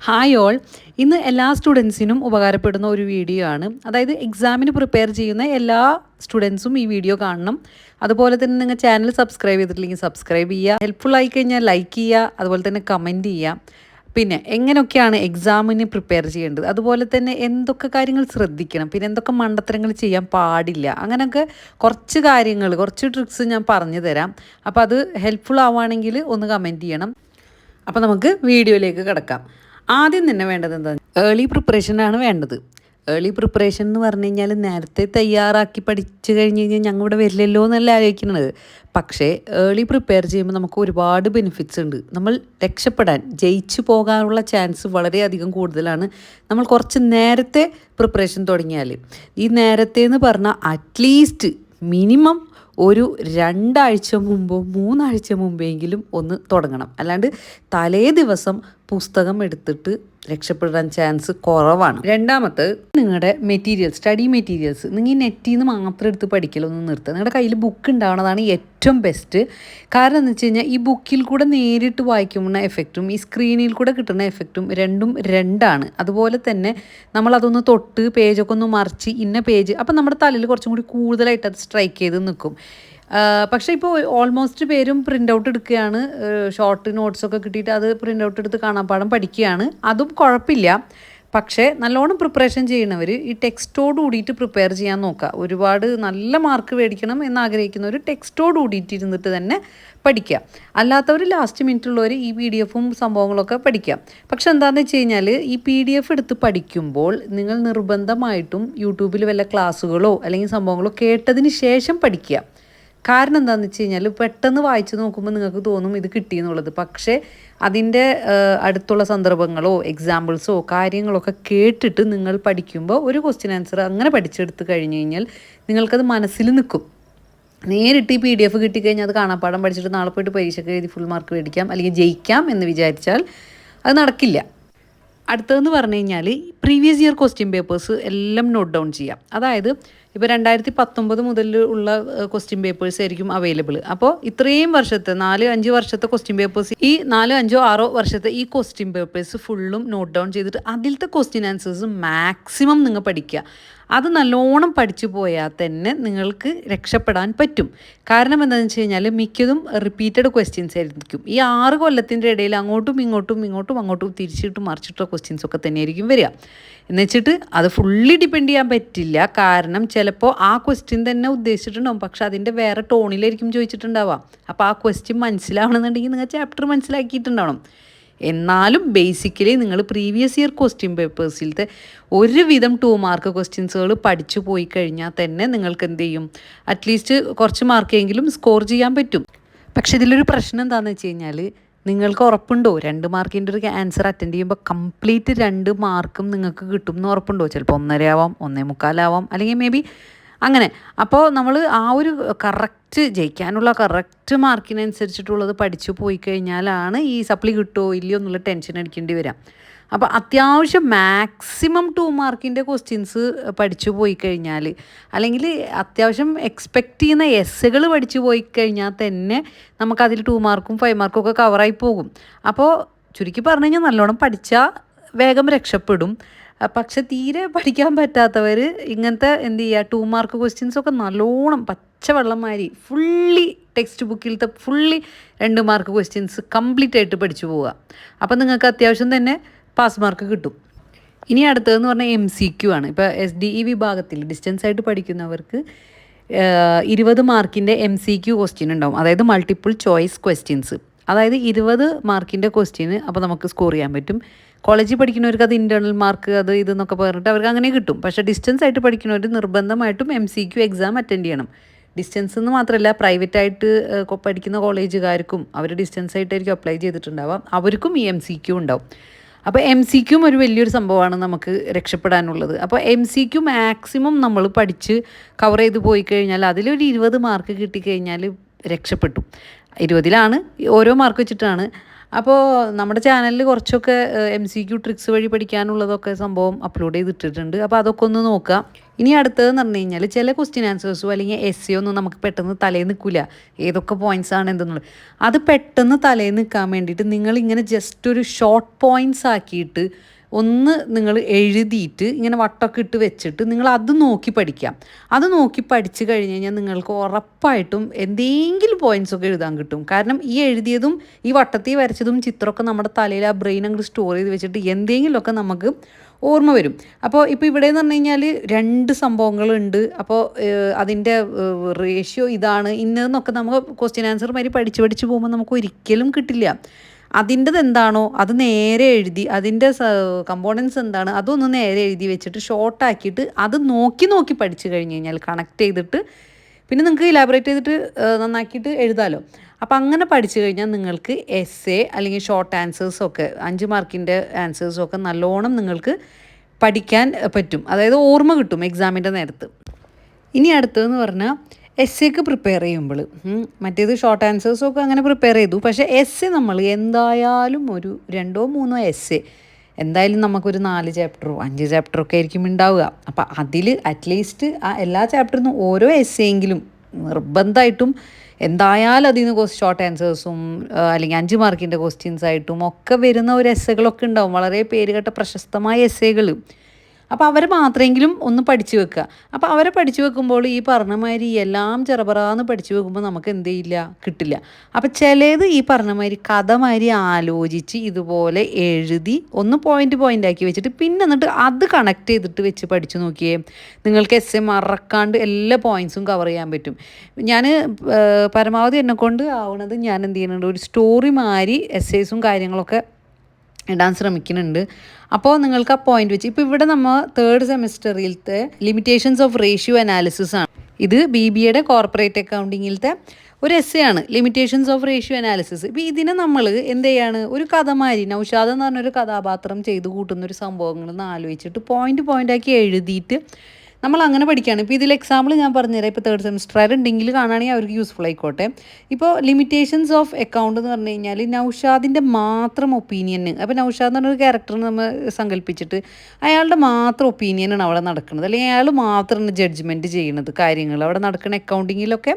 Hi all. ഇന്ന് എല്ലാ സ്റ്റുഡൻസിനും ഉപകാരപ്പെടുന്ന ഒരു വീഡിയോ ആണ്. അതായത് എക്സാമിന് പ്രിപ്പയർ ചെയ്യുന്ന എല്ലാ സ്റ്റുഡൻസും ഈ വീഡിയോ കാണണം. അതുപോലെ തന്നെ നിങ്ങൾ ചാനൽ സബ്സ്ക്രൈബ് ചെയ്തിട്ടില്ലെങ്കിൽ സബ്സ്ക്രൈബ് ചെയ്യുക. ഹെൽപ്ഫുൾ ആയി കഴിഞ്ഞാൽ ലൈക്ക് ചെയ്യുക. അതുപോലെ തന്നെ കമൻറ്റ് ചെയ്യുക. പിന്നെ എങ്ങനെയൊക്കെയാണ് എക്സാമിന് പ്രിപ്പയർ ചെയ്യേണ്ടത്, അതുപോലെ തന്നെ എന്തൊക്കെ കാര്യങ്ങൾ ശ്രദ്ധിക്കണം, പിന്നെ എന്തൊക്കെ മണ്ടത്തരങ്ങൾ ചെയ്യാൻ പാടില്ല, അങ്ങനെയൊക്കെ കുറച്ച് കാര്യങ്ങൾ, കുറച്ച് ട്രിക്സ് ഞാൻ പറഞ്ഞു തരാം. അപ്പോൾ അത് ഹെൽപ്ഫുൾ ആവുകയാണെങ്കിൽ ഒന്ന് കമൻറ്റ് ചെയ്യണം. അപ്പോൾ നമുക്ക് വീഡിയോയിലേക്ക് കിടക്കാം. ആദ്യം തന്നെ വേണ്ടത് എന്താ, ഏർലി പ്രിപ്പറേഷനാണ് വേണ്ടത്. ഏർലി പ്രിപ്പറേഷൻ എന്ന് പറഞ്ഞു കഴിഞ്ഞാൽ നേരത്തെ തയ്യാറാക്കി പഠിച്ചു കഴിഞ്ഞ് കഴിഞ്ഞാൽ ഞങ്ങൾ ഇവിടെ വരില്ലല്ലോ എന്നല്ല ആലോചിക്കുന്നത്. പക്ഷേ ഏർലി പ്രിപ്പയർ ചെയ്യുമ്പോൾ നമുക്ക് ഒരുപാട് ബെനിഫിറ്റ്സ് ഉണ്ട്. നമ്മൾ രക്ഷപ്പെടാൻ, ജയിച്ചു പോകാനുള്ള ചാൻസ് വളരെയധികം കൂടുതലാണ് നമ്മൾ കുറച്ച് നേരത്തെ പ്രിപ്പറേഷൻ തുടങ്ങിയാൽ. ഈ നേരത്തെ എന്ന് പറഞ്ഞാൽ അറ്റ്ലീസ്റ്റ് മിനിമം ഒരു 2 ആഴ്ച മുമ്പോ 3 ആഴ്ച മുമ്പെങ്കിലും ഒന്ന് തുടങ്ങണം. അല്ലാണ്ട് തലേ ദിവസം പുസ്തകം എടുത്തിട്ട് രക്ഷപ്പെടാൻ ചാൻസ് കുറവാണ്. രണ്ടാമത്തെ, നിങ്ങളുടെ മെറ്റീരിയൽസ്, സ്റ്റഡി മെറ്റീരിയൽസ് നിങ്ങൾ ഈ നെറ്റിൽ നിന്ന് മാത്രം എടുത്ത് പഠിക്കലൊന്നും നിർത്തുക. നിങ്ങളുടെ കയ്യിൽ ബുക്ക് ഉണ്ടാവുന്നതാണ് ഏറ്റവും ബെസ്റ്റ്. കാരണം എന്ന് വെച്ച് കഴിഞ്ഞാൽ ഈ ബുക്കിൽ കൂടെ നേരിട്ട് വായിക്കുന്ന എഫക്റ്റും ഈ സ്ക്രീനിൽ കൂടെ കിട്ടുന്ന എഫക്റ്റും രണ്ടും രണ്ടാണ്. അതുപോലെ തന്നെ നമ്മളതൊന്ന് തൊട്ട് പേജൊക്കെ ഒന്ന് മറിച്ച് ഇന്ന പേജ്, അപ്പം നമ്മുടെ തലയിൽ കുറച്ചും കൂടി കൂടുതലായിട്ട് അത് സ്ട്രൈക്ക് ചെയ്ത് നിൽക്കും. പക്ഷേ ഇപ്പോൾ ഓൾമോസ്റ്റ് പേരും പ്രിൻ്റ് ഔട്ട് എടുക്കുകയാണ്. ഷോർട്ട് നോട്ട്സൊക്കെ കിട്ടിയിട്ട് അത് പ്രിൻ്റ് ഔട്ട് എടുത്ത് കാണാപ്പാഠം പഠിക്കുകയാണ്. അതും കുഴപ്പമില്ല. പക്ഷേ നല്ലോണം പ്രിപ്പറേഷൻ ചെയ്യുന്നവർ ഈ ടെക്സ്റ്റോട് കൂടിയിട്ട് പ്രിപ്പയർ ചെയ്യാൻ നോക്കുക. ഒരുപാട് നല്ല മാർക്ക് മേടിക്കണം എന്നാഗ്രഹിക്കുന്നവർ ടെക്സ്റ്റോട് കൂടിയിട്ട് ഇരുന്നിട്ട് തന്നെ പഠിക്കുക. അല്ലാത്തവർ ലാസ്റ്റ് മിനിറ്റുള്ളവർ ഈ PDF സംഭവങ്ങളൊക്കെ പഠിക്കാം. പക്ഷെ എന്താണെന്ന് വെച്ച് കഴിഞ്ഞാൽ ഈ PDF എടുത്ത് പഠിക്കുമ്പോൾ നിങ്ങൾ നിർബന്ധമായിട്ടും യൂട്യൂബിൽ വല്ല ക്ലാസ്സുകളോ അല്ലെങ്കിൽ സംഭവങ്ങളോ കേട്ടതിന് ശേഷം പഠിക്കുക. കാരണം എന്താണെന്ന് വെച്ച് കഴിഞ്ഞാൽ പെട്ടെന്ന് വായിച്ച് നോക്കുമ്പോൾ നിങ്ങൾക്ക് തോന്നും ഇത് കിട്ടിയെന്നുള്ളത്. പക്ഷേ അതിൻ്റെ അടുത്തുള്ള സന്ദർഭങ്ങളോ എക്സാമ്പിൾസോ കാര്യങ്ങളൊക്കെ കേട്ടിട്ട് നിങ്ങൾ പഠിക്കുമ്പോൾ ഒരു ക്വസ്റ്റ്യൻ ആൻസർ അങ്ങനെ പഠിച്ചെടുത്ത് കഴിഞ്ഞ് കഴിഞ്ഞാൽ നിങ്ങൾക്കത് മനസ്സിൽ നിൽക്കും. നേരിട്ട് ഈ PDF കിട്ടിക്കഴിഞ്ഞാൽ അത് കാണാപ്പാഠം പഠിച്ചിട്ട് നാളെ പോയിട്ട് പരീക്ഷയ്ക്ക് എഴുതി ഫുൾ മാർക്ക് മേടിക്കാം അല്ലെങ്കിൽ ജയിക്കാം എന്ന് വിചാരിച്ചാൽ അത് നടക്കില്ല. അടുത്തതെന്ന് പറഞ്ഞു കഴിഞ്ഞാൽ പ്രീവിയസ് ഇയർ ക്വസ്റ്റ്യൻ പേപ്പേഴ്സ് എല്ലാം നോട്ട് ഡൗൺ ചെയ്യാം. അതായത് ഇപ്പോൾ 2019 മുതൽ ഉള്ള ക്വസ്റ്റ്യൻ പേപ്പേഴ്സ് ആയിരിക്കും അവൈലബിൾ. അപ്പോൾ ഇത്രയും വർഷത്തെ 4-5 വർഷത്തെ ക്വസ്റ്റ്യൻ പേപ്പേഴ്സ്, ഈ 4-5-6 വർഷത്തെ ഈ ക്വസ്റ്റ്യൻ പേപ്പേഴ്സ് ഫുള്ളും നോട്ട് ഡൗൺ ചെയ്തിട്ട് അതിലത്തെ ക്വസ്റ്റ്യൻ ആൻസേഴ്സ് മാക്സിമം നിങ്ങൾ പഠിക്കുക. അത് നല്ലോണം പഠിച്ചു പോയാൽ തന്നെ നിങ്ങൾക്ക് രക്ഷപ്പെടാൻ പറ്റും. കാരണം എന്താണെന്ന് വെച്ച് കഴിഞ്ഞാൽ മിക്കതും റിപ്പീറ്റഡ് ക്വസ്റ്റ്യൻസ് ആയിരിക്കും. ഈ 6 കൊല്ലത്തിൻ്റെ ഇടയിൽ അങ്ങോട്ടും തിരിച്ചിട്ടും മറിച്ചിട്ടുള്ള ക്വസ്റ്റ്യൻസ് ഒക്കെ തന്നെയായിരിക്കും വരിക. എന്ന് വെച്ചിട്ട് അത് ഫുള്ളി ഡിപ്പെൻഡ് ചെയ്യാൻ പറ്റില്ല. കാരണം ചിലപ്പോൾ ആ ക്വസ്റ്റ്യൻ തന്നെ ഉദ്ദേശിച്ചിട്ടുണ്ടാവും, പക്ഷെ അതിൻ്റെ വേറെ ടോണിലായിരിക്കും ചോദിച്ചിട്ടുണ്ടാവാം. അപ്പോൾ ആ ക്വസ്റ്റ്യൻ മനസ്സിലാവണമെന്നുണ്ടെങ്കിൽ നിങ്ങൾ ചാപ്റ്റർ മനസ്സിലാക്കിയിട്ടുണ്ടാവണം. എന്നാലും ബേസിക്കലി നിങ്ങൾ പ്രീവിയസ് ഇയർ ക്വസ്റ്റ്യൻ പേപ്പേഴ്സിലത്തെ ഒരുവിധം 2 മാർക്ക് ക്വസ്റ്റ്യൻസുകൾ പഠിച്ചു പോയി കഴിഞ്ഞാൽ തന്നെ നിങ്ങൾക്ക് എന്ത് ചെയ്യും, അറ്റ്ലീസ്റ്റ് കുറച്ച് മാർക്കെങ്കിലും സ്കോർ ചെയ്യാൻ പറ്റും. പക്ഷെ ഇതിലൊരു പ്രശ്നം എന്താണെന്ന് വെച്ച് കഴിഞ്ഞാൽ, നിങ്ങൾക്ക് ഉറപ്പുണ്ടോ 2 മാർക്കിൻ്റെ ഒരു ആൻസർ അറ്റൻഡ് ചെയ്യുമ്പോൾ കംപ്ലീറ്റ് 2 മാർക്കും നിങ്ങൾക്ക് കിട്ടും എന്ന് ഉറപ്പുണ്ടോ? ചിലപ്പോൾ 1.5 ആവാം, 1.25 ആവാം, അല്ലെങ്കിൽ മേ ബി അങ്ങനെ. അപ്പോൾ നമ്മൾ ആ ഒരു കറക്റ്റ് ജയിക്കാനുള്ള കറക്റ്റ് മാർക്കിനനുസരിച്ചിട്ടുള്ളത് പഠിച്ചു പോയി കഴിഞ്ഞാലാണ് ഈ സപ്ലി കിട്ടുമോ ഇല്ലയോ എന്നുള്ള ടെൻഷൻ അടിക്കേണ്ടി വരാം. അപ്പോൾ അത്യാവശ്യം മാക്സിമം 2 മാർക്കിൻ്റെ ക്വസ്റ്റ്യൻസ് പഠിച്ചു പോയി കഴിഞ്ഞാൽ, അല്ലെങ്കിൽ അത്യാവശ്യം എക്സ്പെക്റ്റ് ചെയ്യുന്ന എസ്സുകൾ പഠിച്ചു പോയി കഴിഞ്ഞാൽ തന്നെ നമുക്കതിൽ 2 മാർക്കും 5 മാർക്കും ഒക്കെ കവറായി പോകും. അപ്പോൾ ചുരുക്കി പറഞ്ഞു കഴിഞ്ഞാൽ നല്ലോണം പഠിച്ചാൽ വേഗം രക്ഷപ്പെടും. പക്ഷെ തീരെ പഠിക്കാൻ പറ്റാത്തവർ ഇങ്ങനത്തെ എന്ത് ചെയ്യുക, 2 മാർക്ക് ക്വസ്റ്റ്യൻസൊക്കെ നല്ലോണം പച്ചവെള്ളം മാതിരി ഫുള്ളി ടെക്സ്റ്റ് ബുക്കിലത്തെ ഫുള്ളി 2 മാർക്ക് ക്വസ്റ്റ്യൻസ് കംപ്ലീറ്റ് ആയിട്ട് പഠിച്ചു പോവുക. അപ്പം നിങ്ങൾക്ക് അത്യാവശ്യം തന്നെ പാസ് മാർക്ക് കിട്ടും. ഇനി അടുത്തതെന്ന് പറഞ്ഞാൽ MCQ ആണ്. ഇപ്പോൾ SDE വിഭാഗത്തിൽ ഡിസ്റ്റൻസ് ആയിട്ട് പഠിക്കുന്നവർക്ക് 20 മാർക്കിൻ്റെ MCQ ക്വസ്റ്റ്യൻ ഉണ്ടാവും. അതായത് മൾട്ടിപ്പിൾ ചോയ്സ് ക്വസ്റ്റ്യൻസ്. അതായത് 20 മാർക്കിൻ്റെ ക്വസ്റ്റ്യന് അപ്പോൾ നമുക്ക് സ്കോർ ചെയ്യാൻ പറ്റും. കോളേജിൽ പഠിക്കുന്നവർക്ക് അത് ഇൻറ്റേർണൽ മാർക്ക് അത് ഇതെന്നൊക്കെ പറഞ്ഞിട്ട് അവർക്ക് അങ്ങനെ കിട്ടും. പക്ഷേ ഡിസ്റ്റൻസ് ആയിട്ട് പഠിക്കുന്നവർ നിർബന്ധമായിട്ടും MCQ എക്സാം അറ്റൻഡ് ചെയ്യണം. ഡിസ്റ്റൻസ് എന്ന് മാത്രമല്ല, പ്രൈവറ്റായിട്ട് പഠിക്കുന്ന കോളേജുകാർക്കും അവർ ഡിസ്റ്റൻസ് ആയിട്ടായിരിക്കും അപ്ലൈ ചെയ്തിട്ടുണ്ടാവാം, അവർക്കും ഈ MCQ ഉണ്ടാവും. അപ്പോൾ MCQ ഒരു വലിയൊരു സംഭവമാണ് നമുക്ക് രക്ഷപ്പെടാനുള്ളത്. അപ്പോൾ MCQ മാക്സിമം നമ്മൾ പഠിച്ച് കവർ ചെയ്ത് പോയി കഴിഞ്ഞാൽ അതിലൊരു 20 മാർക്ക് കിട്ടിക്കഴിഞ്ഞാൽ രക്ഷപ്പെട്ടു. 20ലാണ് ഓരോ മാർക്ക് വെച്ചിട്ടാണ്. അപ്പോൾ നമ്മുടെ ചാനലിൽ കുറച്ചൊക്കെ MCQ ട്രിക്സ് വഴി പഠിക്കാനുള്ളതൊക്കെ സംഭവം അപ്ലോഡ് ചെയ്തിട്ടിട്ടുണ്ട്. അപ്പോൾ അതൊക്കെ ഒന്ന് നോക്കുക. ഇനി അടുത്തതെന്ന് പറഞ്ഞു കഴിഞ്ഞാൽ ചില ക്വസ്റ്റ്യൻ ആൻസേഴ്സോ അല്ലെങ്കിൽ എസ്സേ ഒന്നും നമുക്ക് പെട്ടെന്ന് തലയിൽ നിൽക്കില്ല, ഏതൊക്കെ പോയിൻറ്റ്സ് ആണ് എന്തെന്നുള്ളത്. അത് പെട്ടെന്ന് തലയിൽ നിൽക്കാൻ വേണ്ടിയിട്ട് നിങ്ങളിങ്ങനെ ജസ്റ്റ് ഒരു ഷോർട്ട് പോയിൻറ്റ്സ് ആക്കിയിട്ട് ഒന്ന് നിങ്ങൾ എഴുതിയിട്ട് ഇങ്ങനെ വട്ടമൊക്കെ ഇട്ട് വെച്ചിട്ട് നിങ്ങൾ അത് നോക്കി പഠിക്കാം. അത് നോക്കി പഠിച്ചു കഴിഞ്ഞ് കഴിഞ്ഞാൽ നിങ്ങൾക്ക് ഉറപ്പായിട്ടും എന്തെങ്കിലും പോയിൻറ്റ്സ് ഒക്കെ എഴുതാൻ കിട്ടും. കാരണം ഈ എഴുതിയതും ഈ വട്ടത്തിൽ വരച്ചതും ചിത്രമൊക്കെ നമ്മുടെ തലയിൽ ആ ബ്രെയിൻ അങ്ങോട്ട് സ്റ്റോർ ചെയ്ത് വെച്ചിട്ട് എന്തെങ്കിലുമൊക്കെ നമുക്ക് ഓർമ്മ വരും. അപ്പോൾ ഇപ്പോൾ ഇവിടെ എന്ന് പറഞ്ഞു കഴിഞ്ഞാൽ 2 സംഭവങ്ങളുണ്ട്. അപ്പോൾ അതിൻ്റെ റേഷ്യോ ഇതാണ് ഇന്നതെന്നൊക്കെ നമുക്ക് ക്വസ്റ്റ്യൻ ആൻസർ മാതിരി പഠിച്ച് പോകുമ്പോൾ നമുക്ക് ഒരിക്കലും കിട്ടില്ല. അതിൻ്റെത് എന്താണോ അത് നേരെ എഴുതി, അതിൻ്റെ കമ്പോണൻസ് എന്താണ് അതൊന്ന് നേരെ എഴുതി വെച്ചിട്ട് ഷോർട്ടാക്കിയിട്ട് അത് നോക്കി പഠിച്ചു കഴിഞ്ഞ് കഴിഞ്ഞാൽ കണക്ട് ചെയ്തിട്ട് പിന്നെ നിങ്ങൾക്ക് ഇലാബറേറ്റ് ചെയ്തിട്ട് നന്നാക്കിയിട്ട് എഴുതാമല്ലോ. അപ്പോൾ അങ്ങനെ പഠിച്ചു കഴിഞ്ഞാൽ നിങ്ങൾക്ക് എസ്സേ അല്ലെങ്കിൽ ഷോർട്ട് ആൻസേഴ്സൊക്കെ 5 മാർക്കിൻ്റെ ആൻസേഴ്സൊക്കെ നല്ലോണം നിങ്ങൾക്ക് പഠിക്കാൻ പറ്റും. അതായത് ഓർമ്മ കിട്ടും എക്സാമിൻ്റെ നേരത്ത്. ഇനി അടുത്തതെന്ന് പറഞ്ഞാൽ എസ്സേക്ക് പ്രിപ്പയർ ചെയ്യുമ്പോൾ മറ്റേത് ഷോർട്ട് ആൻസേഴ്സൊക്കെ അങ്ങനെ പ്രിപ്പയർ ചെയ്തു. പക്ഷേ എസ്സേ നമ്മൾ എന്തായാലും ഒരു 2-3 എസ്സേ എന്തായാലും നമുക്കൊരു 4 ചാപ്റ്ററോ 5 ചാപ്റ്ററോ ഒക്കെ ആയിരിക്കും ഉണ്ടാവുക. അപ്പോൾ അതിൽ അറ്റ്ലീസ്റ്റ് ആ എല്ലാ ചാപ്റ്ററിൽ നിന്നും ഓരോ എസ്സേയെങ്കിലും നിർബന്ധമായിട്ടും എന്തായാലും അതിൽ നിന്ന് ഷോർട്ട് ആൻസേഴ്സും അല്ലെങ്കിൽ 5 മാർക്കിൻ്റെ ക്വസ്റ്റ്യൻസ് ആയിട്ടും ഒക്കെ വരുന്ന ഒരു എസ്സേകളൊക്കെ ഉണ്ടാവും, വളരെ പേരുകേട്ട പ്രശസ്തമായ എസ്സേകൾ. അപ്പോൾ അവരെ മാത്രമെങ്കിലും ഒന്ന് പഠിച്ചു വെക്കുക. അപ്പോൾ അവരെ പഠിച്ചു വെക്കുമ്പോൾ ഈ പറഞ്ഞ മാതിരി എല്ലാം ചെറുപറാന്ന് പഠിച്ചു വെക്കുമ്പോൾ നമുക്ക് എന്ത് ചെയ്യില്ല, കിട്ടില്ല. അപ്പോൾ ചിലത് ഈ പറഞ്ഞ മാതിരി കഥ മാതിരി ആലോചിച്ച് ഇതുപോലെ എഴുതി ഒന്ന് പോയിൻ്റ് ആക്കി വെച്ചിട്ട് പിന്നെ എന്നിട്ട് അത് കണക്ട് ചെയ്തിട്ട് വെച്ച് പഠിച്ചു നോക്കിയേ നിങ്ങൾക്ക് എസ്സേ മറക്കാണ്ട് എല്ലാ പോയിൻറ്റ്സും കവർ ചെയ്യാൻ പറ്റും. ഞാൻ പരമാവധി എന്നെക്കൊണ്ട് ആവുന്നത് ഞാൻ എന്ത് ചെയ്യുന്നുണ്ട്, ഒരു സ്റ്റോറി മാതിരി എസ്സേസും കാര്യങ്ങളൊക്കെ ഇടാൻ ശ്രമിക്കുന്നുണ്ട്. അപ്പോൾ നിങ്ങൾക്ക് ആ പോയിന്റ് വെച്ച് ഇപ്പോൾ ഇവിടെ നമ്മൾ 3rd സെമിസ്റ്ററിലത്തെ ലിമിറ്റേഷൻസ് ഓഫ് റേഷ്യോ അനാലിസിസ് ആണ്. ഇത് BBAയുടെ കോർപ്പറേറ്റ് അക്കൗണ്ടിങ്ങിലത്തെ ഒരു എസ്സേ ആണ്, ലിമിറ്റേഷൻസ് ഓഫ് റേഷ്യോ അനാലിസിസ്. ഇപ്പോൾ ഇതിനെ നമ്മൾ എന്ത് ചെയ്യാണ്, ഒരു കഥമാരി നൗഷാദ് എന്ന് പറഞ്ഞൊരു കഥാപാത്രം ചെയ്ത് കൂട്ടുന്നൊരു സംഭവങ്ങളെന്ന് ആലോചിച്ചിട്ട് പോയിൻ്റ് ആക്കി എഴുതിയിട്ട് നമ്മൾ അങ്ങനെ പഠിക്കുകയാണ്. ഇപ്പോൾ ഇതിൽ എക്സാമ്പിൾ ഞാൻ പറഞ്ഞുതരാം. ഇപ്പോൾ 3rd സെമിസ്റ്റർ ആരുണ്ടെങ്കിൽ കാണുകയാണെങ്കിൽ അവർക്ക് യൂസ്ഫുൾ ആയിക്കോട്ടെ. ഇപ്പോൾ ലിമിറ്റേഷൻസ് ഓഫ് അക്കൗണ്ട് എന്ന് പറഞ്ഞു കഴിഞ്ഞാൽ നൗഷാദിൻ്റെ മാത്രം ഒപ്പീനിയന്, അപ്പോൾ നൗഷാദ് എന്ന് പറഞ്ഞൊരു ക്യാരക്ടറിന് നമ്മൾ സങ്കല്പിച്ചിട്ട് അയാളുടെ മാത്രം ഒപ്പീനിയനാണ് അവിടെ നടക്കുന്നത്, അല്ലെങ്കിൽ അയാൾ മാത്രമാണ് ജഡ്ജ്മെൻറ്റ് ചെയ്യുന്നത് കാര്യങ്ങൾ അവിടെ നടക്കുന്ന അക്കൗണ്ടിങ്ങിലൊക്കെ.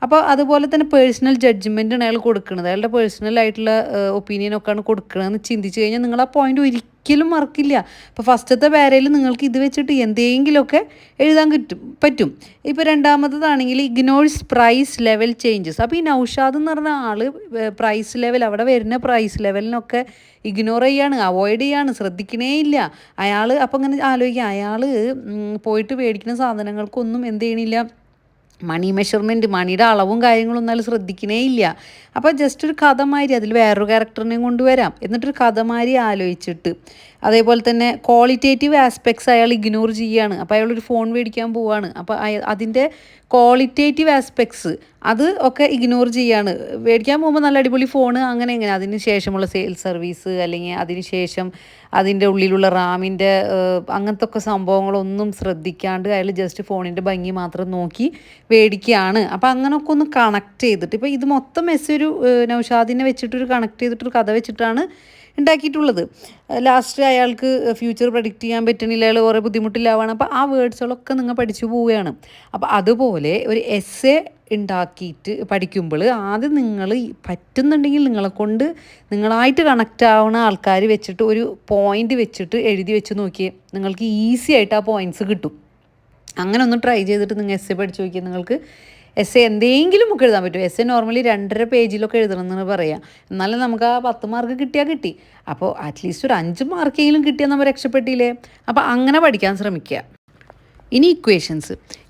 അപ്പോൾ അതുപോലെ തന്നെ പേഴ്സണൽ ജഡ്ജ്മെൻറ്റാണ് അയാൾ കൊടുക്കുന്നത്, അയാളുടെ പേഴ്സണലായിട്ടുള്ള ഒപ്പീനിയനൊക്കെയാണ് കൊടുക്കണമെന്ന് ചിന്തിച്ച് കഴിഞ്ഞാൽ നിങ്ങൾ ആ പോയിൻ്റ് ഒരിക്കലും മറക്കില്ല. അപ്പോൾ ഫസ്റ്റത്തെ പാരയിൽ നിങ്ങൾക്ക് ഇത് വെച്ചിട്ട് എന്തെങ്കിലുമൊക്കെ എഴുതാൻ പറ്റും. ഇപ്പോൾ രണ്ടാമത്തതാണെങ്കിൽ ഇഗ്നോഴ്സ് പ്രൈസ് ലെവൽ ചേഞ്ചസ്. അപ്പോൾ ഈ നൗഷാദ് എന്ന് പറഞ്ഞ ആൾ പ്രൈസ് ലെവൽ അവിടെ വരുന്ന പ്രൈസ് ലെവലിനൊക്കെ ഇഗ്നോർ ചെയ്യാണ്, അവോയ്ഡ് ചെയ്യാണ്, ശ്രദ്ധിക്കണേ ഇല്ല അയാൾ. അപ്പോൾ അങ്ങനെ ആലോചിക്കുക, അയാൾ പോയിട്ട് മേടിക്കുന്ന സാധനങ്ങൾക്കൊന്നും എന്ത് ചെയ്യണില്ല, മണി മെഷർമെൻറ്റ്, മണിയുടെ അളവും കാര്യങ്ങളൊന്നും അയാൾ ശ്രദ്ധിക്കണേ ഇല്ല. അപ്പോൾ ജസ്റ്റ് ഒരു കഥമാതിരി അതിൽ വേറൊരു ക്യാരക്ടറിനെയും കൊണ്ടുവരാം, എന്നിട്ടൊരു കഥമാതിരി ആലോചിച്ചിട്ട്. അതേപോലെ തന്നെ ക്വാളിറ്റേറ്റീവ് ആസ്പെക്ട്സ് അയാൾ ഇഗ്നോർ ചെയ്യുകയാണ്. അപ്പോൾ അയാളൊരു ഫോൺ മേടിക്കാൻ പോവുകയാണ്, അപ്പോൾ അതിൻ്റെ ക്വാളിറ്റേറ്റീവ് ആസ്പെക്ട്സ് അത് ഒക്കെ ഇഗ്നോർ ചെയ്യാണ്. മേടിക്കാൻ പോകുമ്പോൾ നല്ല അടിപൊളി ഫോണ് അങ്ങനെ എങ്ങനെ, അതിന് ശേഷമുള്ള സെയിൽസ് സർവീസ് അല്ലെങ്കിൽ അതിന് ശേഷം അതിൻ്റെ ഉള്ളിലുള്ള റാമിൻ്റെ അങ്ങനത്തെ ഒക്കെ സംഭവങ്ങളൊന്നും ശ്രദ്ധിക്കാണ്ട് അയാൾ ജസ്റ്റ് ഫോണിൻ്റെ ഭംഗി മാത്രം നോക്കി മേടിക്കുകയാണ്. അപ്പോൾ അങ്ങനെയൊക്കെ ഒന്ന് കണക്ട് ചെയ്തിട്ട്, ഇപ്പോൾ ഇത് മൊത്തം ഒരു നൗഷാദിനെ വെച്ചിട്ടൊരു കണക്ട് ചെയ്തിട്ടൊരു കഥ വെച്ചിട്ടാണ് ഉണ്ടാക്കിയിട്ടുള്ളത്. ലാസ്റ്റ് അയാൾക്ക് ഫ്യൂച്ചർ പ്രഡിക്റ്റ് ചെയ്യാൻ പറ്റണില്ല, അയാൾ കുറേ ബുദ്ധിമുട്ടിലാവാണ്. അപ്പോൾ ആ വേർഡ്സുകളൊക്കെ നിങ്ങൾ പഠിച്ചു പോവുകയാണ്. അപ്പോൾ അതുപോലെ ഒരു എസ്സേ ഉണ്ടാക്കിയിട്ട് പഠിക്കുമ്പോൾ ആദ്യം നിങ്ങൾ പറ്റുന്നുണ്ടെങ്കിൽ നിങ്ങളെ കൊണ്ട് നിങ്ങളായിട്ട് കണക്റ്റ് ആവുന്ന ആൾക്കാർ വെച്ചിട്ട് ഒരു പോയിൻ്റ് വെച്ചിട്ട് എഴുതി വെച്ച് നോക്കിയേ നിങ്ങൾക്ക് ഈസി ആയിട്ട് ആ പോയിൻറ്റ്സ് കിട്ടും. അങ്ങനെ ഒന്ന് ട്രൈ ചെയ്തിട്ട് നിങ്ങൾ എസ്സേ പഠിച്ച് നോക്കിയാൽ നിങ്ങൾക്ക് എസ്സേ എന്തെങ്കിലും ഒക്കെ എഴുതാൻ പറ്റും. എസ്സേ നോർമലി 2.5 പേജിലൊക്കെ എഴുതണം എന്നാണ് പറയുക, എന്നാലും നമുക്ക് ആ 10 മാർക്ക് കിട്ടിയാൽ കിട്ടി. അപ്പോൾ അറ്റ്ലീസ്റ്റ് ഒരു 5 മാർക്കെങ്കിലും കിട്ടിയാൽ നമ്മൾ രക്ഷപ്പെട്ടില്ലേ. അപ്പോൾ അങ്ങനെ പഠിക്കാൻ ശ്രമിക്കുക. ഇനി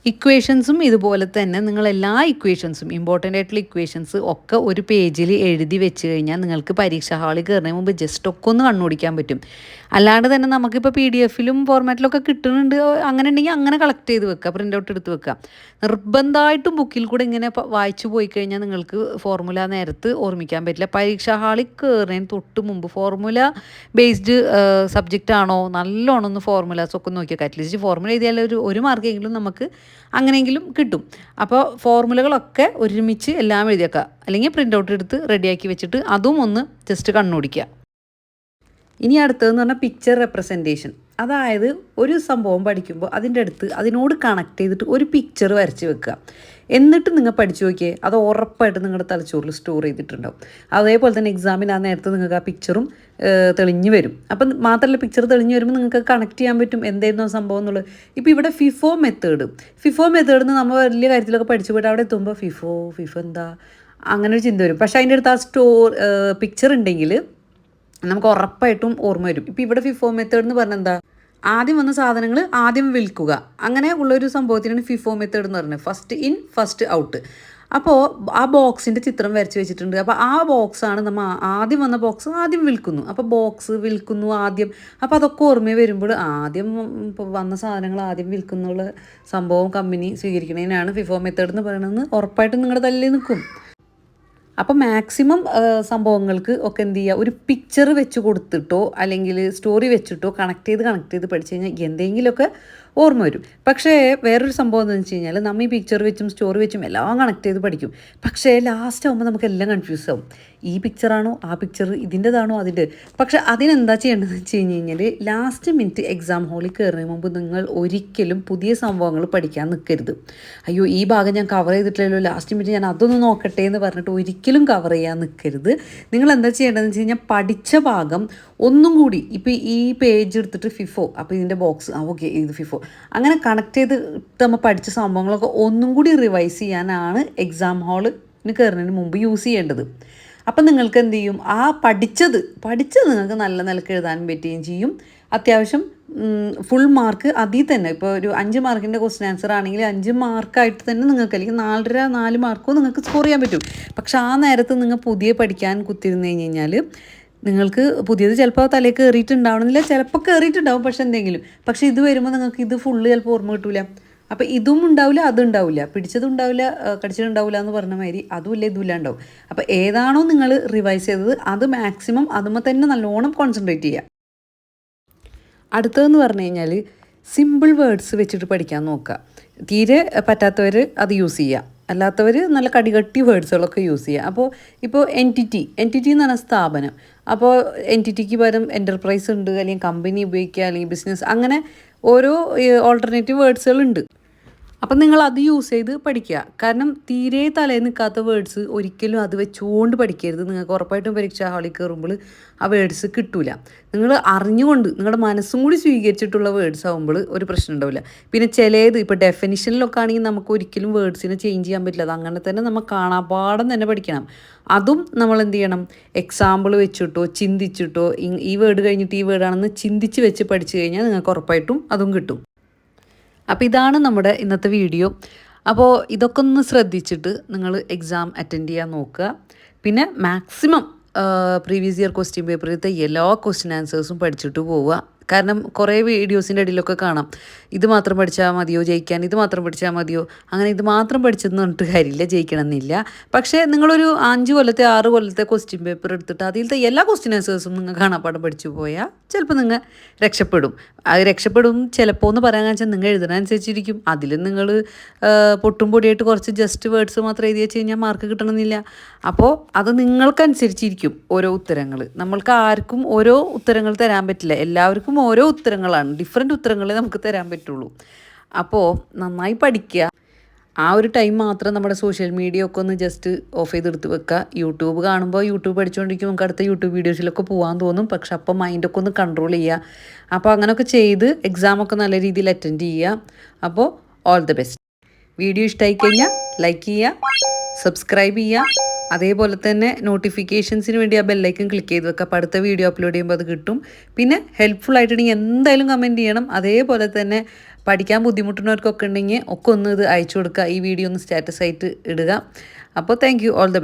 ഇക്വേഷൻസും ഇതുപോലെ തന്നെ നിങ്ങൾ എല്ലാ ഇക്വേഷൻസും ഇമ്പോർട്ടൻ്റ് ആയിട്ടുള്ള ഇക്വേഷൻസ് ഒക്കെ ഒരു പേജിൽ എഴുതി വെച്ച് കഴിഞ്ഞാൽ നിങ്ങൾക്ക് പരീക്ഷാ ഹാളിൽ കയറുന്നതിന് മുമ്പ് ജസ്റ്റ് ഒക്കെ ഒന്ന് കണ്ണുപിടിക്കാൻ പറ്റും. അല്ലാണ്ട് തന്നെ നമുക്കിപ്പോൾ PDF-ലും ഫോർമാറ്റിലൊക്കെ കിട്ടുന്നുണ്ട്, അങ്ങനെ ഉണ്ടെങ്കിൽ അങ്ങനെ കളക്ട് ചെയ്ത് വെക്കുക, പ്രിൻ്റ് ഔട്ട് എടുത്ത് വെക്കുക. നിർബന്ധമായിട്ടും ബുക്കിൽ കൂടെ ഇങ്ങനെ വായിച്ചു പോയി കഴിഞ്ഞാൽ നിങ്ങൾക്ക് ഫോർമുല നേരത്ത് ഓർമ്മിക്കാൻ പറ്റില്ല. പരീക്ഷാ ഹാളിൽ കയറുന്നതിന് തൊട്ട് മുമ്പ് ഫോർമുല ബേസ്ഡ് സബ്ജക്റ്റ് ആണോ നല്ലോണം ഒന്ന് ഫോർമുലാസ് ഒക്കെ നോക്കിയൊക്കെ അറ്റ്ലീസ്റ്റ് ഫോർമുല എഴുതിയാൽ ഒരു മാർക്കെങ്കിലും നമുക്ക് അങ്ങനെയെങ്കിലും കിട്ടും. അപ്പോൾ ഫോർമുലകളൊക്കെ ഒരുമിച്ച് എല്ലാം എഴുതിയേക്കുക, അല്ലെങ്കിൽ പ്രിൻ്റ് ഔട്ട് എടുത്ത് റെഡിയാക്കി വെച്ചിട്ട് അതും ഒന്ന് ജസ്റ്റ് കണ്ണോടിക്കുക. ഇനി അടുത്തതെന്ന് പറഞ്ഞാൽ പിക്ചർ റെപ്രസെൻറ്റേഷൻ. അതായത് ഒരു സംഭവം പഠിക്കുമ്പോൾ അതിൻ്റെ അടുത്ത് അതിനോട് കണക്ട് ചെയ്തിട്ട് ഒരു പിക്ചർ വരച്ച് വെക്കുക. എന്നിട്ട് നിങ്ങൾ പഠിച്ചു നോക്കിയേ, അത് ഉറപ്പായിട്ട് നിങ്ങളുടെ തലച്ചോറിൽ സ്റ്റോർ ചെയ്തിട്ടുണ്ടാവും. അതേപോലെ തന്നെ എക്സാമിന് ആ നേരത്തെ നിങ്ങൾക്ക് ആ പിക്ചറും തെളിഞ്ഞു വരും. അപ്പം മാത്രമല്ല, പിക്ചർ തെളിഞ്ഞു വരുമ്പോൾ നിങ്ങൾക്ക് കണക്ട് ചെയ്യാൻ പറ്റും എന്തായിരുന്നു ആ സംഭവം എന്നുള്ളത്. ഇപ്പോൾ ഇവിടെ ഫിഫോ മെത്തേഡ് എന്ന് നമ്മൾ വലിയ കാര്യത്തിലൊക്കെ പഠിച്ചു പോയിട്ട് അവിടെ എത്തുമ്പോൾ ഫിഫോ എന്താ അങ്ങനെ ഒരു ചിന്ത വരും. പക്ഷേ അതിൻ്റെ അടുത്ത് ആ പിക്ചർ ഉണ്ടെങ്കിൽ നമുക്ക് ഉറപ്പായിട്ടും ഓർമ്മ വരും. ഇപ്പോൾ ഇവിടെ ഫിഫോ മെത്തേഡ് എന്ന് പറഞ്ഞാൽ എന്താ, ആദ്യം വന്ന സാധനങ്ങൾ ആദ്യം വിൽക്കുക, അങ്ങനെ ഉള്ളൊരു സംഭവത്തിനാണ് ഫിഫോ മെത്തേഡ് എന്ന് പറയുന്നത്. First in first out. അപ്പോൾ ആ ബോക്സിൻ്റെ ചിത്രം വരച്ച് വെച്ചിട്ടുണ്ട്. അപ്പോൾ ആ ബോക്സാണ് നമ്മൾ ആദ്യം വന്ന ബോക്സ് ആദ്യം വിൽക്കുന്നു. അപ്പോൾ ബോക്സ് വിൽക്കുന്നു ആദ്യം. അപ്പോൾ അതൊക്കെ ഓർമ്മ വരുമ്പോൾ ആദ്യം വന്ന സാധനങ്ങൾ ആദ്യം വിൽക്കുന്നുള്ള സംഭവം കമ്പനി സ്വീകരിക്കുന്നതിനാണ് ഫിഫോ മെത്തേഡ് എന്ന് പറയുന്നത്. ഉറപ്പായിട്ടും നിങ്ങളുടെ തല്ലിൽ നിൽക്കും. അപ്പോൾ മാക്സിമം സംഭവങ്ങൾക്ക് ഒക്കെ എന്ത് ചെയ്യുക, ഒരു പിക്ചർ വെച്ച് കൊടുത്തിട്ടോ അല്ലെങ്കിൽ സ്റ്റോറി വെച്ചിട്ടോ കണക്ട് ചെയ്ത് പഠിച്ചു കഴിഞ്ഞാൽ എന്തെങ്കിലുമൊക്കെ ഓർമ്മ വരും. പക്ഷേ വേറൊരു സംഭവം എന്താണെന്ന് വെച്ച് കഴിഞ്ഞാൽ നമ്മൾ ഈ പിക്ചർ വെച്ചും സ്റ്റോറി വെച്ചും എല്ലാം കണക്ട് ചെയ്ത് പഠിക്കും. പക്ഷേ ലാസ്റ്റ് ആകുമ്പോൾ നമുക്കെല്ലാം കൺഫ്യൂസ് ആവും. ഈ പിക്ചറാണോ ആ പിക്ചർ ഇതിൻ്റെതാണോ അതിൻ്റെ. പക്ഷേ അതിനെന്താ ചെയ്യേണ്ടതെന്ന് വെച്ച് കഴിഞ്ഞാൽ ലാസ്റ്റ് മിനിറ്റ് എക്സാം ഹാളിൽ കയറുന്നതിന് മുമ്പ് നിങ്ങൾ ഒരിക്കലും പുതിയ സംഭവങ്ങൾ പഠിക്കാൻ നിൽക്കരുത്. അയ്യോ ഈ ഭാഗം ഞാൻ കവർ ചെയ്തിട്ടില്ലല്ലോ, ലാസ്റ്റ് മിനിറ്റ് ഞാൻ അതൊന്ന് നോക്കട്ടെ എന്ന് പറഞ്ഞിട്ട് ഒരിക്കലും കവർ ചെയ്യാൻ നിൽക്കരുത്. നിങ്ങൾ എന്താ ചെയ്യേണ്ടതെന്ന് വെച്ച് കഴിഞ്ഞാൽ പഠിച്ച ഭാഗം ഒന്നും കൂടി, ഇപ്പോൾ ഈ പേജ് എടുത്തിട്ട് ഫിഫോ, അപ്പോൾ ഇതിൻ്റെ ബോക്സ് ഓക്കെ ഇത് ഫിഫോ, അങ്ങനെ കണക്ട് ചെയ്തിട്ട് നമ്മൾ പഠിച്ച സംഭവങ്ങളൊക്കെ ഒന്നും കൂടി റിവൈസ് ചെയ്യാനാണ് എക്സാം ഹാളിന് കയറുന്നതിന് മുമ്പ് യൂസ് ചെയ്യേണ്ടത്. അപ്പം നിങ്ങൾക്ക് എന്ത് ചെയ്യും, ആ പഠിച്ചത് നിങ്ങൾക്ക് നല്ല നിലക്ക് എഴുതാൻ പറ്റുകയും ചെയ്യും. അത്യാവശ്യം ഫുൾ മാർക്ക് അതിൽ തന്നെ, ഇപ്പോൾ ഒരു 5 മാർക്കിൻ്റെ ക്വസ്റ്റ്യൻ ആൻസർ ആണെങ്കിൽ 5 മാർക്കായിട്ട് തന്നെ നിങ്ങൾക്ക്, അല്ലെങ്കിൽ 4 മാർക്കോ നിങ്ങൾക്ക് സ്കോർ ചെയ്യാൻ പറ്റും. പക്ഷെ ആ നേരത്ത് നിങ്ങൾ പുതിയ പഠിക്കാൻ കുത്തിരുന്ന് കഴിഞ്ഞാൽ നിങ്ങൾക്ക് പുതിയത് ചിലപ്പോൾ തലയിൽ കയറിയിട്ടുണ്ടാവണമെന്നില്ല, ചിലപ്പോൾ കയറിയിട്ടുണ്ടാവും, പക്ഷേ ഇത് വരുമ്പോൾ നിങ്ങൾക്ക് ഇത് ഫുള്ള് ചിലപ്പോൾ ഓർമ്മ കിട്ടില്ല. അപ്പോൾ ഇതും ഉണ്ടാവില്ല അതും ഉണ്ടാവില്ല, പിടിച്ചതുണ്ടാവില്ല കടിച്ചിട്ടുണ്ടാവില്ല എന്ന് പറഞ്ഞ മാതിരി അതുമില്ല ഇതുമില്ല ഉണ്ടാവും. അപ്പോൾ ഏതാണോ നിങ്ങൾ റിവൈസ് ചെയ്തത് അത് മാക്സിമം അതുമ്പോൾ തന്നെ നല്ലോണം കോൺസെൻട്രേറ്റ് ചെയ്യുക. അടുത്തതെന്ന് പറഞ്ഞു കഴിഞ്ഞാൽ സിമ്പിൾ വേർഡ്സ് വെച്ചിട്ട് പഠിക്കാൻ നോക്കുക. തീരെ പറ്റാത്തവർ അത് യൂസ് ചെയ്യുക, അല്ലാത്തവർ നല്ല കടികട്ടി വേർഡ്സുകളൊക്കെ യൂസ് ചെയ്യുക. അപ്പോൾ ഇപ്പോൾ എൻറ്റിറ്റി എന്ന് പറഞ്ഞ സ്ഥാപനം, അപ്പോൾ എൻറ്റിറ്റിക്ക് പകരം എൻ്റർപ്രൈസ് ഉണ്ട്, അല്ലെങ്കിൽ കമ്പനി ഉപയോഗിക്കുക, അല്ലെങ്കിൽ ബിസിനസ്, അങ്ങനെ ഓരോ ഓൾട്ടർനേറ്റീവ് വേർഡ്സുകളുണ്ട്. അപ്പം നിങ്ങൾ അത് യൂസ് ചെയ്ത് പഠിക്കുക. കാരണം തീരെ തലയിൽ നിൽക്കാത്ത വേർഡ്സ് ഒരിക്കലും അത് വെച്ചുകൊണ്ട് പഠിക്കരുത്. നിങ്ങൾക്ക് ഉറപ്പായിട്ടും പരീക്ഷാ ഹാളിൽ കയറുമ്പോൾ ആ വേർഡ്സ് കിട്ടില്ല. നിങ്ങൾ അറിഞ്ഞുകൊണ്ട് നിങ്ങളുടെ മനസ്സും കൂടി സ്വീകരിച്ചിട്ടുള്ള വേർഡ്സ് ആകുമ്പോൾ ഒരു പ്രശ്നം ഉണ്ടാവില്ല. പിന്നെ ചിലത് ഇപ്പോൾ ഡെഫിനിഷനിലൊക്കെ ആണെങ്കിൽ നമുക്ക് ഒരിക്കലും വേർഡ്സിനെ ചേഞ്ച് ചെയ്യാൻ പറ്റില്ല. അത് അങ്ങനെ തന്നെ നമ്മൾ കാണാപാഠം തന്നെ പഠിക്കണം. അതും നമ്മൾ എന്ത് ചെയ്യണം, എക്സാമ്പിൾ വെച്ചിട്ടോ ചിന്തിച്ചിട്ടോ ഈ വേർഡ് കഴിഞ്ഞിട്ട് ഈ വേർഡാണെന്ന് ചിന്തിച്ച് വെച്ച് പഠിച്ചു കഴിഞ്ഞാൽ നിങ്ങൾക്ക് ഉറപ്പായിട്ടും അതും കിട്ടും. അപ്പോൾ ഇതാണ് നമ്മുടെ ഇന്നത്തെ വീഡിയോ. അപ്പോൾ ഇതൊക്കെ ഒന്ന് ശ്രദ്ധിച്ചിട്ട് നിങ്ങൾ എക്സാം അറ്റൻഡ് ചെയ്യാൻ നോക്കുക. പിന്നെ മാക്സിമം പ്രീവിയസ് ഇയർ ക്വസ്റ്റ്യൻ പേപ്പറിലത്തെ എല്ലാ ക്വസ്റ്റ്യൻ ആൻസേഴ്സും പഠിച്ചിട്ട് പോവുക. കാരണം കുറേ വീഡിയോസിൻ്റെ ഇടയിലൊക്കെ കാണാം, ഇത് മാത്രം പഠിച്ചാൽ മതിയോ ജയിക്കാൻ, ഇത് മാത്രം പഠിച്ചാൽ മതിയോ, അങ്ങനെ ഇത് മാത്രം പഠിച്ചെന്ന് പറഞ്ഞിട്ട് കാര്യമില്ല, ജയിക്കണം എന്നില്ല. പക്ഷേ നിങ്ങളൊരു 5 കൊല്ലത്തെ 6 കൊല്ലത്തെ ക്വസ്റ്റ്യൻ പേപ്പർ എടുത്തിട്ട് അതിലത്തെ എല്ലാ ക്വസ്റ്റ്യൻ ആൻസേഴ്സും നിങ്ങൾ കാണാപ്പാടം പഠിച്ചു പോയാൽ ചിലപ്പോൾ നിങ്ങൾ രക്ഷപ്പെടും. അത് രക്ഷപ്പെടും ചിലപ്പോൾ എന്ന് പറയാൻ വെച്ചാൽ നിങ്ങൾ എഴുതുന്നതനുസരിച്ചിരിക്കും. അതിൽ നിങ്ങൾ പൊട്ടും പൊടിയായിട്ട് കുറച്ച് ജസ്റ്റ് വേർഡ്സ് മാത്രം എഴുതി വെച്ച് കഴിഞ്ഞാൽ മാർക്ക് കിട്ടണമെന്നില്ല. അപ്പോൾ അത് നിങ്ങൾക്കനുസരിച്ചിരിക്കും ഓരോ ഉത്തരങ്ങൾ. നമ്മൾക്ക് ആർക്കും ഓരോ ഉത്തരങ്ങൾ തരാൻ പറ്റില്ല, എല്ലാവർക്കും ഓരോ ഉത്തരങ്ങളാണ്, ഡിഫറെൻറ്റ് ഉത്തരങ്ങളെ നമുക്ക് തരാൻ പറ്റുള്ളൂ. അപ്പോൾ നന്നായി പഠിക്കുക. ആ ഒരു ടൈം മാത്രം നമ്മുടെ സോഷ്യൽ മീഡിയ ഒക്കെ ഒന്ന് ജസ്റ്റ് ഓഫ് ചെയ്തെടുത്ത് വെക്കുക. യൂട്യൂബ് കാണുമ്പോൾ യൂട്യൂബ് പഠിച്ചുകൊണ്ടിരിക്കും, നമുക്ക് അടുത്ത യൂട്യൂബ് വീഡിയോസിലൊക്കെ പോകാൻ തോന്നും. പക്ഷെ അപ്പം മൈൻഡൊക്കെ ഒന്ന് കൺട്രോൾ ചെയ്യുക. അപ്പോൾ അങ്ങനെയൊക്കെ ചെയ്ത് എക്സാമൊക്കെ നല്ല രീതിയിൽ അറ്റൻഡ് ചെയ്യുക. അപ്പോൾ ഓൾ ദി ബെസ്റ്റ്. വീഡിയോ ഇഷ്ടമായി കഴിഞ്ഞാൽ ലൈക്ക് ചെയ്യുക, സബ്സ്ക്രൈബ് ചെയ്യുക. അതേപോലെ തന്നെ നോട്ടിഫിക്കേഷൻസിന് വേണ്ടി ആ ബെല്ലൈക്കൺ ക്ലിക്ക് ചെയ്ത് വെക്കുക. അപ്പോൾ അടുത്ത വീഡിയോ അപ്ലോഡ് ചെയ്യുമ്പോൾ അത് കിട്ടും. പിന്നെ ഹെൽപ്ഫുൾ ആയിട്ടുണ്ടെങ്കിൽ എന്തായാലും കമൻറ്റ് ചെയ്യണം. അതേപോലെ തന്നെ പഠിക്കാൻ ബുദ്ധിമുട്ടുന്നവർക്കൊക്കെ ഉണ്ടെങ്കിൽ ഒക്കെ ഒന്ന് ഇത് അയച്ചു കൊടുക്കുക. ഈ വീഡിയോ ഒന്ന് സ്റ്റാറ്റസ് ആയിട്ട് ഇടുക. അപ്പോൾ thank you, all the best.